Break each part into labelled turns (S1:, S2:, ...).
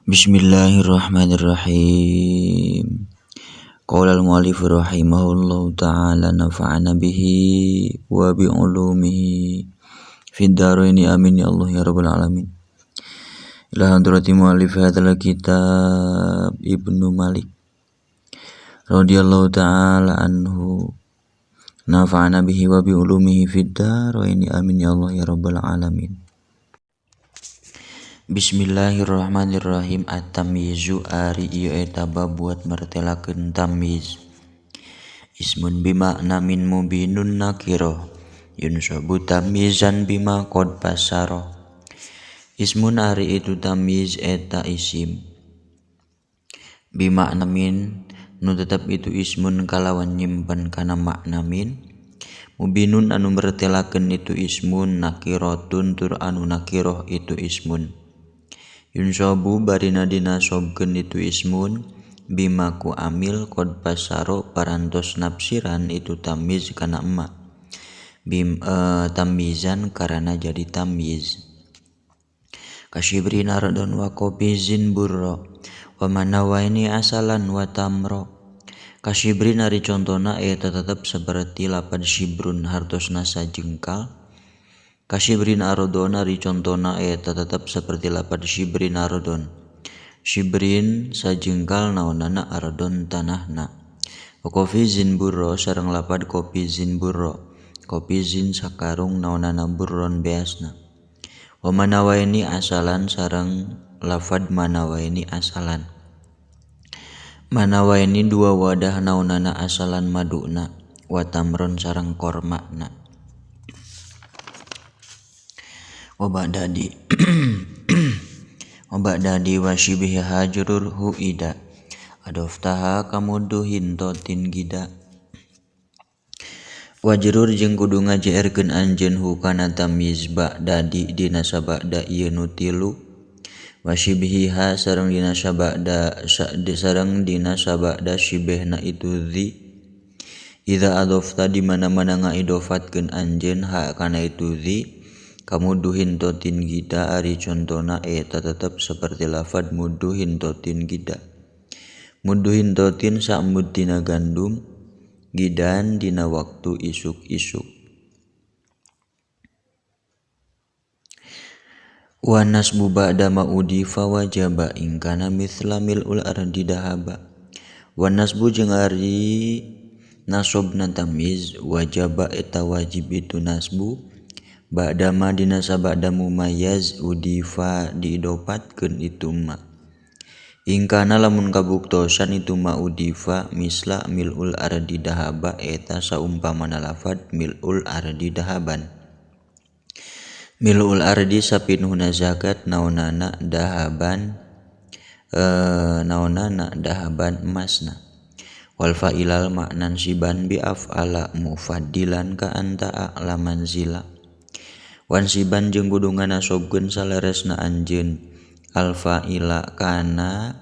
S1: Bismillahirrahmanirrahim. Qala al-mu'allif rahimahullahu ta'ala nafa'ana bihi wa bi ulumihi fid dharaini amin ya Allah ya rabbal alamin. Ila hadrati mu'allif hadzal kitab Ibnu Malik radhiyallahu ta'ala anhu nafa'ana bihi wa bi ulumihi fid dharaini amin ya Allah ya rabbal alamin. Bismillahirrahmanirrahim. At-tamyizu ari ieu eta bab buat martelakeun tamyiz. Ismun bimakna min mubinun nakirah yunsabu tamyizan bima qad basara. Ismun ari itu tamyiz eta isim. Bimakna min nu tetep itu ismun kalawan nyimpen kana makna min. Mubinun anu martelakeun itu ismun, nakiratun tur anu nakirah itu ismun. Yunsabu barina dinasobkeun itu ismun bima ku amil qad basaro parantos nafsiran itu tamyiz kana emma. Tamyizan karana jadi tamyiz. Kasyibrin ardon wa qobizin burra wa manawaini asalan wa tamro. Kasyibrin ari contona eta tetep seperti lapad syibrun hartosna sajengkal. Kasyibrin arodon ari contona eta tetap seperti lapad syibrin arodon. Syibrin sajengkal naonana arodon tanahna. Qofizin burro sareng lapad qofizin burro. Qofizin sakarung naonana burron beasna. Wa manawaini asalan sareng lafad manawaini asalan. Manawaini dua wadah naonana asalan maduna. Wa tamron sareng kormakna. Obadadi wa syibih hajrur huida adoftaha kamudu hintotin gida. Wajrur jeung kudu ngajeerkeun anjeun hu kana tamyiz ba'dadi dina sabada ieu nu tilu. Wa syibhiha sareng dina sabada syibehna itu zi. Idza adofta di mana-mana ngaidofatkeun anjeun ha kana itu zi. Kamu duhin totin gida ari contona eta tetap seperti lafad muduhin totin gida. Muduhin totin sa'mud dina gandum, gidan dina waktu isuk-isuk. Wa nasbu ba'da ma'udifa wajaba ingkana mithla mil'ul ardi dahaba. Wa nasbu jeung ari nasobna tamyiz wajaba eta wajib itu nasbu. Ba'da ma dina sabada mumayyaz udifa diidopatkeun itu ma. Ingkana lamun kabuktosan itu ma udifa misla mil'ul ardi dahaba eta saumpamana lafad mil'ul ardi dahaban. Mil'ul ardi sapinuhna zakat naonana dahaban emasna. Wal fa'ilal maknan siban bi af'ala mufaddilan ka anta a'la manzila. Wansiban jeung kudu nganasobkeun saleresna anjeun alfa'ila kana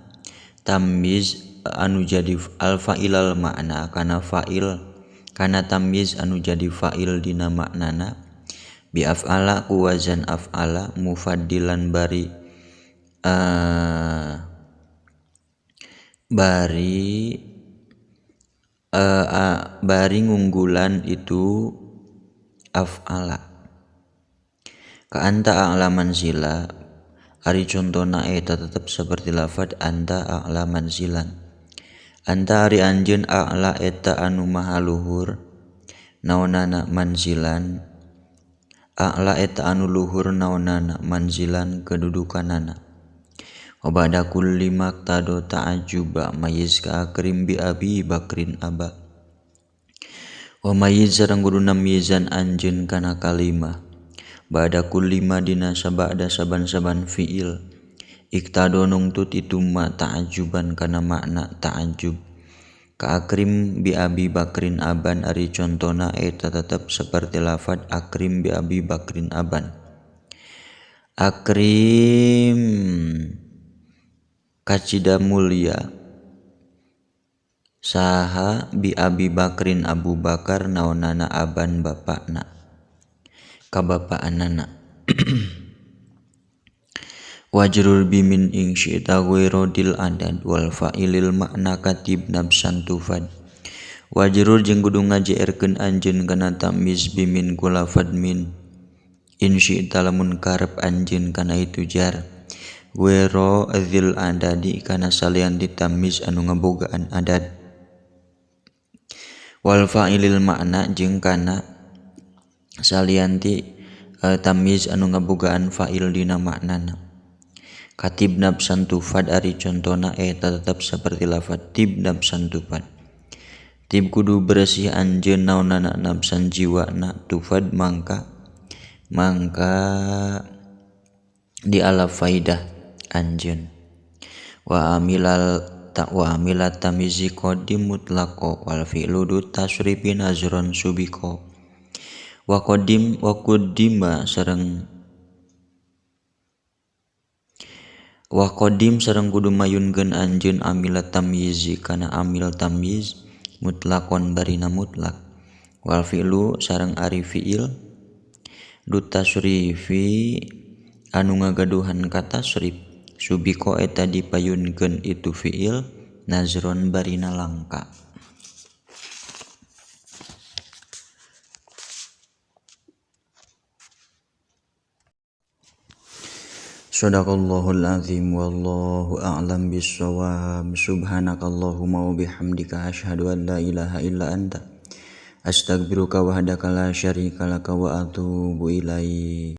S1: tamyiz anu jadi alfa'ilal makna kana fa'il kana tamyiz anu jadi fa'il dina maknana bi af'ala ku wazan af'ala mufaddilan bari ngunggulan itu af'ala. Ka anta a'laman sila ari contona eta tetep seperti lafad anta a'laman silan. Anta ari anjeun a'la eta anu maha luhur naonana manzilan. A'la eta anu luhur naonana manzilan kedudukanana. Wabada kulli maqtado ta'ajuba mayiz ka akrim bi abi bakrin aba. Wa mayiz sareng kudu namyizan anjeun kana kalimah. Ba'da kulli ma dina sabada saban-saban fi'il iktado nungtut itu ma ta'ajuban kana makna ta'ajub. Ka akrim bi abi bakrin aban ari contona eta tetep seperti lafad akrim bi abi bakrin aban. Akrim kacida mulia saha bi abi bakrin Abu Bakar naonana aban bapakna. Kabapaanana wajrur bimin ing syi'ta ghairodil adad wal fa'ilil makna katib nabsan tufad wajrur jeung kudu ngajeerkeun anjeun kana tamyiz bimin ku lafad min in syi'ta lamun karep anjeun kana itu jar ghairo adzil adadi kana salianti tamyiz anu ngabogaan adad wal fa'ilil makna jeung kana salianti tamyiz anu ngabogaan fa'il dina maknana katib nabsan tufad ari contona eta tetep saperti lafad tib nabsan tufad tib kudu bersih anjeun naonnana nabsan jiwana tufad mangka di alaf faidah anjeun wa amilat tamizi qadim mutlaqo wal fi'lu du tasrifi nazron subiko wa qadim sareng kudu mayunkeun anjeun amilat tamyizi kana amil tamyiz mutlaqon barina mutlak wal fi'lu sareng ari fi'il du tasrifi anu ngagaduhan ka tasrif subiko eta dipayunkeun itu fi'il nazron barina langka Shadaqallahul azim wallahu a'lam bissawab subhanakallahumma wa bihamdika asyhadu an la ilaha illa anta astaghfiruka wahdaka la syarika laka wa atubu ilaik.